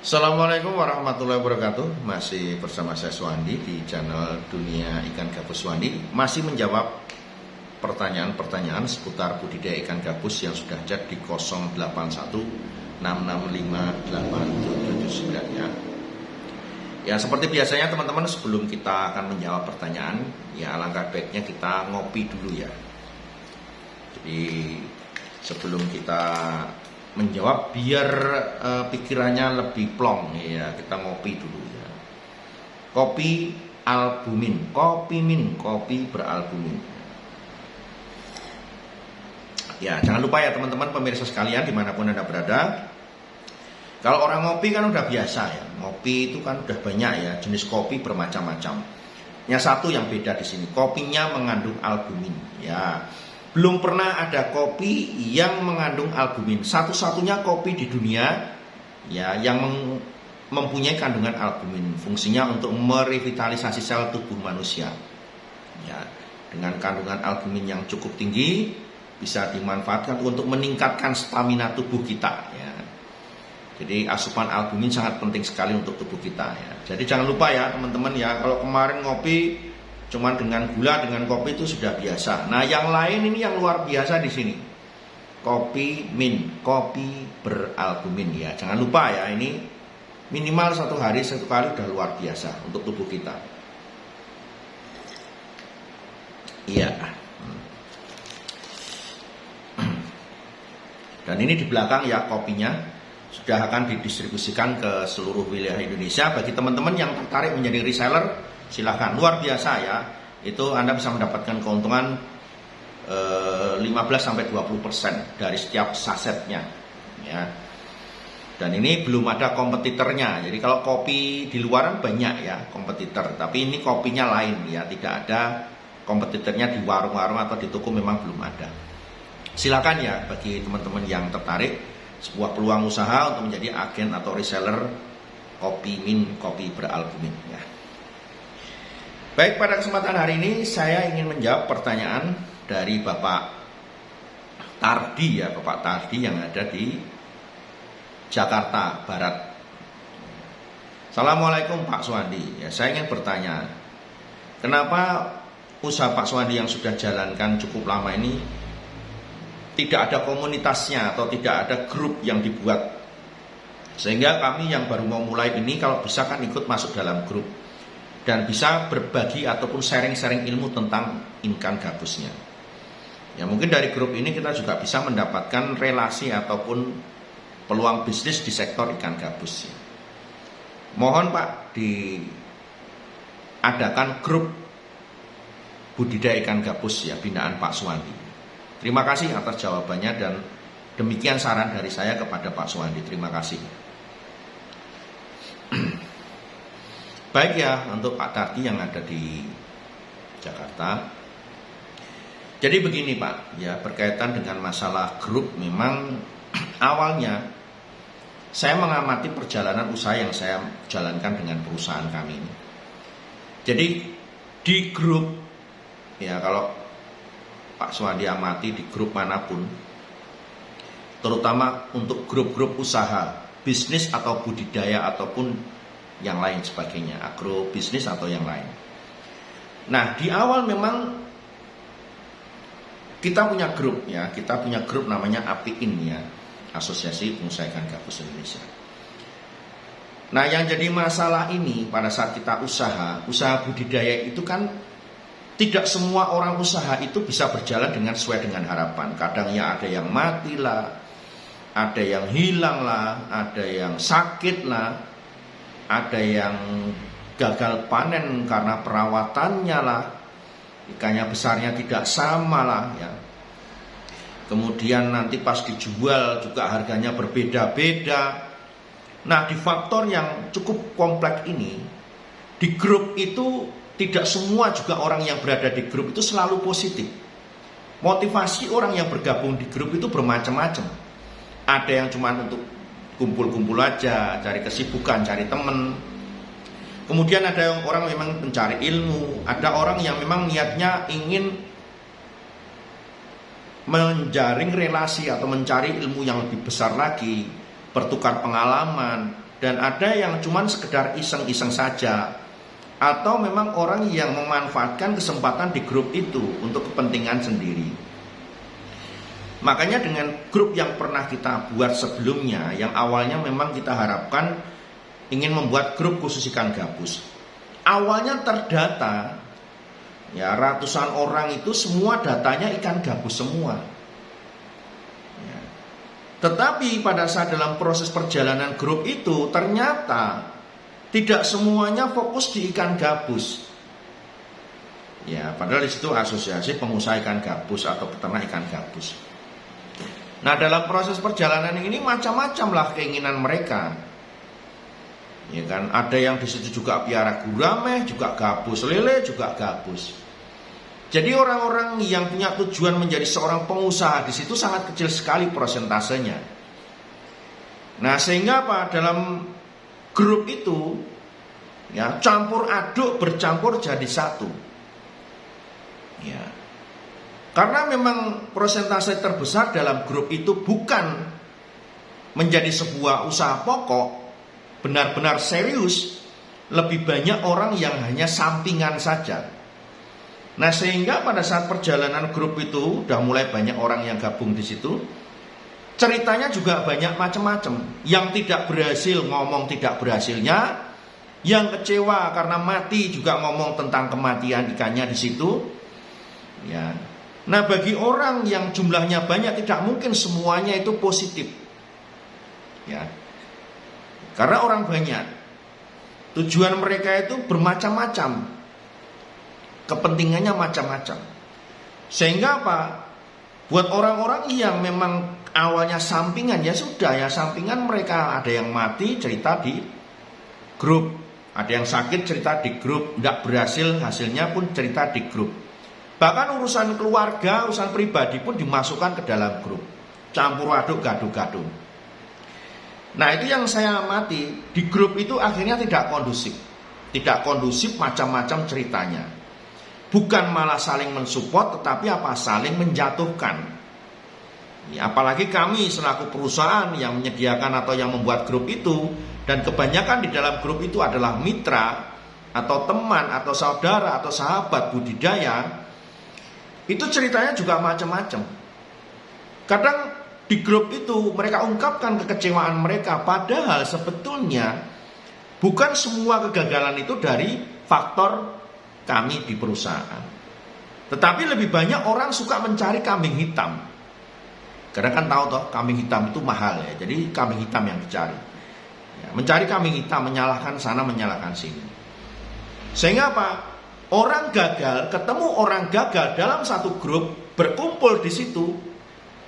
Assalamualaikum warahmatullahi wabarakatuh. Masih bersama saya Suwandi di channel Dunia Ikan Gabus Suwandi. Masih menjawab pertanyaan-pertanyaan seputar budidaya ikan gabus yang sudah chat di 0816658779 ya. Ya seperti biasanya teman-teman, sebelum kita akan menjawab pertanyaan, ya alangkah baiknya kita ngopi dulu ya. Jadi sebelum kita menjawab biar pikirannya lebih plong ya, kita ngopi dulu ya. Kopi albumin, kopi beralbumin. Ya jangan lupa ya teman-teman pemirsa sekalian dimanapun Anda berada. Kalau orang ngopi kan udah biasa ya, ngopi itu kan udah banyak ya, jenis kopi bermacam-macam. Yang satu yang beda di sini, kopinya mengandung albumin ya. Belum pernah ada kopi yang mengandung albumin. Satu-satunya kopi di dunia ya yang mempunyai kandungan albumin. Fungsinya untuk merevitalisasi sel tubuh manusia. Ya, dengan kandungan albumin yang cukup tinggi bisa dimanfaatkan untuk meningkatkan stamina tubuh kita ya. Jadi asupan albumin sangat penting sekali untuk tubuh kita ya. Jadi jangan lupa ya teman-teman ya, kalau kemarin ngopi cuman dengan gula, dengan kopi itu sudah biasa. Nah, yang lain ini yang luar biasa di sini. Kopi beralbumin ya. Jangan lupa ya, ini minimal satu hari satu kali udah luar biasa untuk tubuh kita. Iya. Dan ini di belakang ya kopinya sudah akan didistribusikan ke seluruh wilayah Indonesia. Bagi teman-teman yang tertarik menjadi reseller, silahkan, luar biasa ya. Itu Anda bisa mendapatkan keuntungan 15-20% dari setiap sasetnya ya. Dan ini belum ada kompetitornya. Jadi kalau kopi di luaran banyak ya kompetitor, tapi ini kopinya lain ya, tidak ada kompetitornya di warung-warung atau di toko, memang belum ada. Silakan ya bagi teman-teman yang tertarik, sebuah peluang usaha untuk menjadi agen atau reseller kopi beralbumin ya. Baik, pada kesempatan hari ini saya ingin menjawab pertanyaan dari Bapak Tardi ya, Bapak Tardi yang ada di Jakarta Barat. Assalamualaikum Pak Suwandi. Ya, saya ingin bertanya, kenapa usaha Pak Suwandi yang sudah jalankan cukup lama ini tidak ada komunitasnya atau tidak ada grup yang dibuat, sehingga kami yang baru mau mulai ini kalau bisa kan ikut masuk dalam grup dan bisa berbagi ataupun sharing-sharing ilmu tentang ikan gabusnya. Ya mungkin dari grup ini kita juga bisa mendapatkan relasi ataupun peluang bisnis di sektor ikan gabus. Mohon Pak diadakan grup budidaya ikan gabus ya, binaan Pak Suwandi. Terima kasih atas jawabannya dan demikian saran dari saya kepada Pak Suwandi. Terima kasih. Baik ya, untuk Pak Tardi yang ada di Jakarta. Jadi begini Pak, ya berkaitan dengan masalah grup, memang awalnya saya mengamati perjalanan usaha yang saya jalankan dengan perusahaan kami ini. Jadi di grup, ya kalau Pak Suwandi amati di grup manapun, terutama untuk grup-grup usaha, bisnis atau budidaya ataupun yang lain sebagainya, agrobisnis atau yang lain. Nah di awal memang kita punya grup ya, kita punya grup namanya APIIN ya, Asosiasi Pengusaha Ikan Gabus Indonesia. Nah yang jadi masalah ini pada saat kita usaha budidaya itu kan tidak semua orang usaha itu bisa berjalan dengan sesuai dengan harapan. Kadang ya ada yang mati lah, ada yang hilang lah, ada yang sakit lah, ada yang gagal panen karena perawatannya lah, ikannya besarnya tidak sama lah ya. Kemudian nanti pas dijual juga harganya berbeda-beda. Nah di faktor yang cukup kompleks ini, di grup itu tidak semua juga orang yang berada di grup itu selalu positif. Motivasi orang yang bergabung di grup itu bermacam-macam. Ada yang cuma untuk kumpul-kumpul aja, cari kesibukan, cari temen. Kemudian ada yang orang memang mencari ilmu, ada orang yang memang niatnya ingin menjaring relasi atau mencari ilmu yang lebih besar lagi, bertukar pengalaman, dan ada yang cuman sekedar iseng-iseng saja, atau memang orang yang memanfaatkan kesempatan di grup itu untuk kepentingan sendiri. Makanya dengan grup yang pernah kita buat sebelumnya, yang awalnya memang kita harapkan ingin membuat grup khusus ikan gabus, awalnya terdata ya ratusan orang, itu semua datanya ikan gabus semua. Ya. Tetapi pada saat dalam proses perjalanan grup itu ternyata tidak semuanya fokus di ikan gabus. Ya, padahal di situ asosiasi pengusaha ikan gabus atau peternak ikan gabus. Nah, dalam proses perjalanan ini macam-macam lah keinginan mereka. Ya kan, ada yang di situ juga piara gurame, juga gabus, lele juga gabus. Jadi orang-orang yang punya tujuan menjadi seorang pengusaha di situ sangat kecil sekali persentasenya. Nah, sehingga apa? Dalam grup itu ya campur aduk, bercampur jadi satu. Ya. Karena memang persentase terbesar dalam grup itu bukan menjadi sebuah usaha pokok, benar-benar serius, lebih banyak orang yang hanya sampingan saja. Nah, sehingga pada saat perjalanan grup itu udah mulai banyak orang yang gabung di situ. Ceritanya juga banyak macam-macam. Yang tidak berhasil ngomong tidak berhasilnya, yang kecewa karena mati juga ngomong tentang kematian ikannya di situ. Ya. Nah, bagi orang yang jumlahnya banyak tidak mungkin semuanya itu positif. Ya. Karena orang banyak, tujuan mereka itu bermacam-macam, kepentingannya macam-macam. Sehingga apa? Buat orang-orang yang memang awalnya sampingan, ya sudah ya sampingan, mereka ada yang mati cerita di grup, ada yang sakit cerita di grup, tidak berhasil hasilnya pun cerita di grup. Bahkan urusan keluarga, urusan pribadi pun dimasukkan ke dalam grup, campur aduk, gaduh-gaduh. Nah, itu yang saya amati, di grup itu akhirnya tidak kondusif. Tidak kondusif, macam-macam ceritanya. Bukan malah saling mensupport, tetapi apa? Saling menjatuhkan. Ya, apalagi kami selaku perusahaan yang menyediakan atau yang membuat grup itu, dan kebanyakan di dalam grup itu adalah mitra atau teman atau saudara atau sahabat budidaya, itu ceritanya juga macam-macam. Kadang di grup itu mereka ungkapkan kekecewaan mereka, padahal sebetulnya bukan semua kegagalan itu dari faktor kami di perusahaan. Tetapi lebih banyak orang suka mencari kambing hitam. Karena kan tahu toh kambing hitam itu mahal ya. Jadi kambing hitam yang dicari. Ya, mencari kambing hitam, menyalahkan sana, menyalahkan sini. Sehingga apa? Orang gagal, ketemu orang gagal dalam satu grup, berkumpul di situ,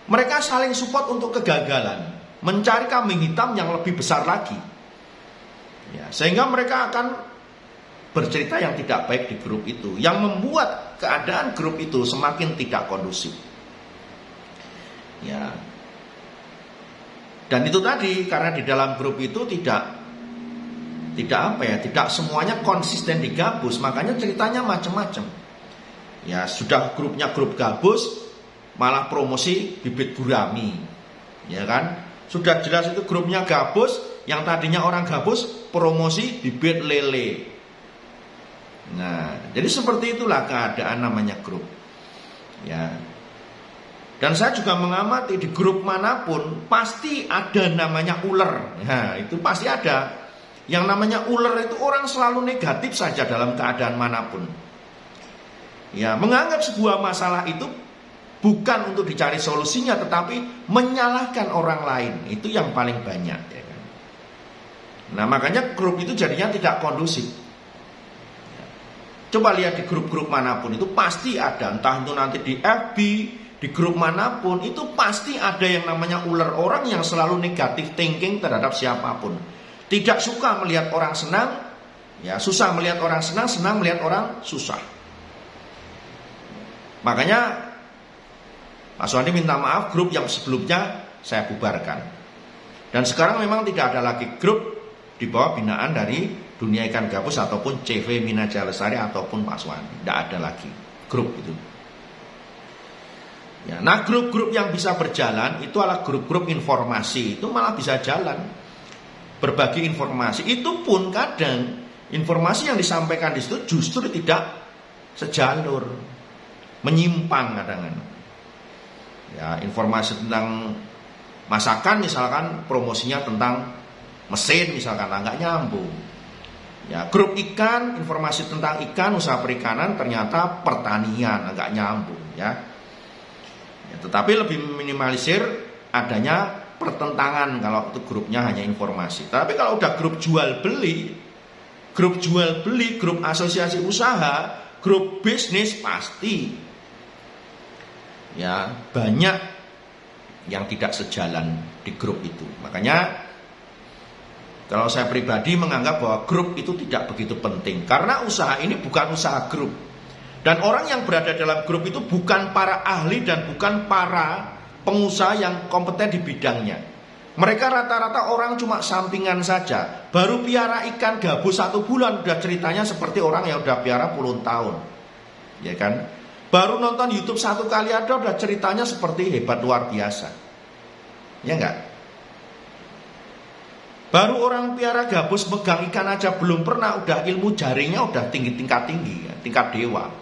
mereka saling support untuk kegagalan, mencari kambing hitam yang lebih besar lagi. Ya, sehingga mereka akan bercerita yang tidak baik di grup itu, yang membuat keadaan grup itu semakin tidak kondusif. Ya. Dan itu tadi, karena di dalam grup itu tidak semuanya konsisten di gabus, makanya ceritanya macam-macam. Ya, sudah grupnya grup gabus, malah promosi bibit gurami. Ya kan? Sudah jelas itu grupnya gabus, yang tadinya orang gabus promosi bibit lele. Nah, jadi seperti itulah keadaan namanya grup. Ya. Dan saya juga mengamati di grup manapun pasti ada namanya ular. Nah, itu pasti ada. Yang namanya ular itu orang selalu negatif saja dalam keadaan manapun. Ya, menganggap sebuah masalah itu bukan untuk dicari solusinya, tetapi menyalahkan orang lain. Itu yang paling banyak, ya kan? Nah, makanya grup itu jadinya tidak kondusif. Coba lihat di grup-grup manapun itu pasti ada, entah itu nanti di FB, di grup manapun itu pasti ada yang namanya ular, orang yang selalu negatif thinking terhadap siapapun. Tidak suka melihat orang senang, ya susah melihat orang senang, senang melihat orang susah. Makanya Pak Suwandi minta maaf, grup yang sebelumnya saya bubarkan. Dan sekarang memang tidak ada lagi grup di bawah binaan dari Dunia Ikan Gabus ataupun CV Mina Jaya Lestari ataupun Pak Suwandi. Tidak ada lagi grup itu. Ya, nah grup-grup yang bisa berjalan itu adalah grup-grup informasi, itu malah bisa jalan berbagi informasi. Itu pun kadang informasi yang disampaikan di situ justru tidak sejalur, menyimpang kadang-kadang. Ya, informasi tentang masakan misalkan promosinya tentang mesin misalkan nggak nyambung. Ya, grup ikan, informasi tentang ikan, usaha perikanan ternyata pertanian nggak nyambung ya. Ya, tetapi lebih minimalisir adanya pertentangan kalau itu grupnya hanya informasi. Tapi kalau udah grup jual beli, grup asosiasi usaha, grup bisnis, pasti ya banyak yang tidak sejalan di grup itu. Makanya kalau saya pribadi menganggap bahwa grup itu tidak begitu penting, karena usaha ini bukan usaha grup. Dan orang yang berada dalam grup itu bukan para ahli dan bukan para pengusaha yang kompeten di bidangnya. Mereka rata-rata orang cuma sampingan saja. Baru piara ikan gabus 1 bulan udah ceritanya seperti orang yang udah piara puluhan tahun, ya kan? Baru nonton YouTube 1 kali ada udah ceritanya seperti hebat luar biasa, ya enggak? Baru orang piara gabus megang ikan aja belum pernah, udah ilmu jaringnya udah tingkat tinggi, tingkat dewa.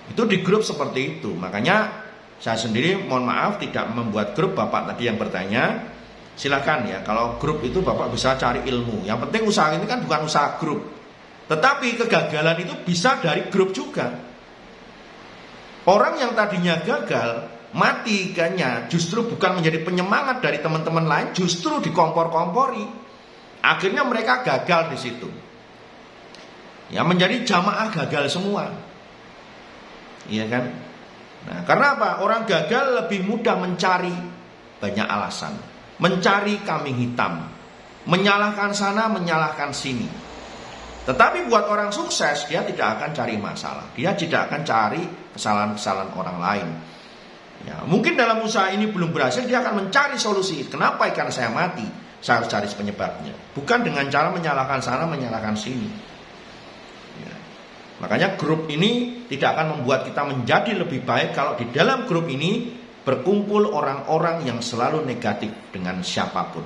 Itu di grup seperti itu. Makanya saya sendiri mohon maaf tidak membuat grup. Bapak tadi yang bertanya, silakan ya, kalau grup itu Bapak bisa cari ilmu. Yang penting usaha ini kan bukan usaha grup, tetapi kegagalan itu bisa dari grup juga. Orang yang tadinya gagal mati ikannya justru bukan menjadi penyemangat dari teman-teman lain, justru dikompor-kompori. Akhirnya mereka gagal di situ. Ya, menjadi jamaah gagal semua. Iya kan? Nah, karena apa? Orang gagal lebih mudah mencari banyak alasan, mencari kambing hitam, menyalahkan sana, menyalahkan sini. Tetapi buat orang sukses, dia tidak akan cari masalah, dia tidak akan cari kesalahan-kesalahan orang lain. Ya, mungkin dalam usaha ini belum berhasil, dia akan mencari solusi. Kenapa ikan saya mati? Saya harus cari penyebabnya. Bukan dengan cara menyalahkan sana, menyalahkan sini. Makanya grup ini tidak akan membuat kita menjadi lebih baik kalau di dalam grup ini berkumpul orang-orang yang selalu negatif dengan siapapun.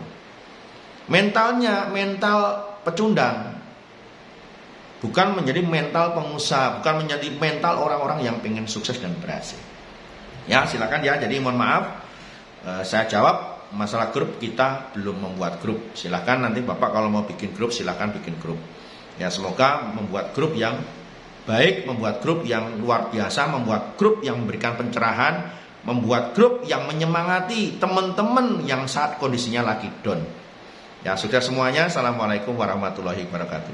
Mentalnya mental pecundang, bukan menjadi mental pengusaha, bukan menjadi mental orang-orang yang pengen sukses dan berhasil. Ya, silakan ya. Jadi mohon maaf, saya jawab masalah grup, kita belum membuat grup. Silakan nanti Bapak kalau mau bikin grup, silakan bikin grup. Ya, semoga membuat grup yang baik, membuat grup yang luar biasa, membuat grup yang memberikan pencerahan, membuat grup yang menyemangati teman-teman yang saat kondisinya lagi down. Ya, sudah semuanya. Assalamualaikum warahmatullahi wabarakatuh.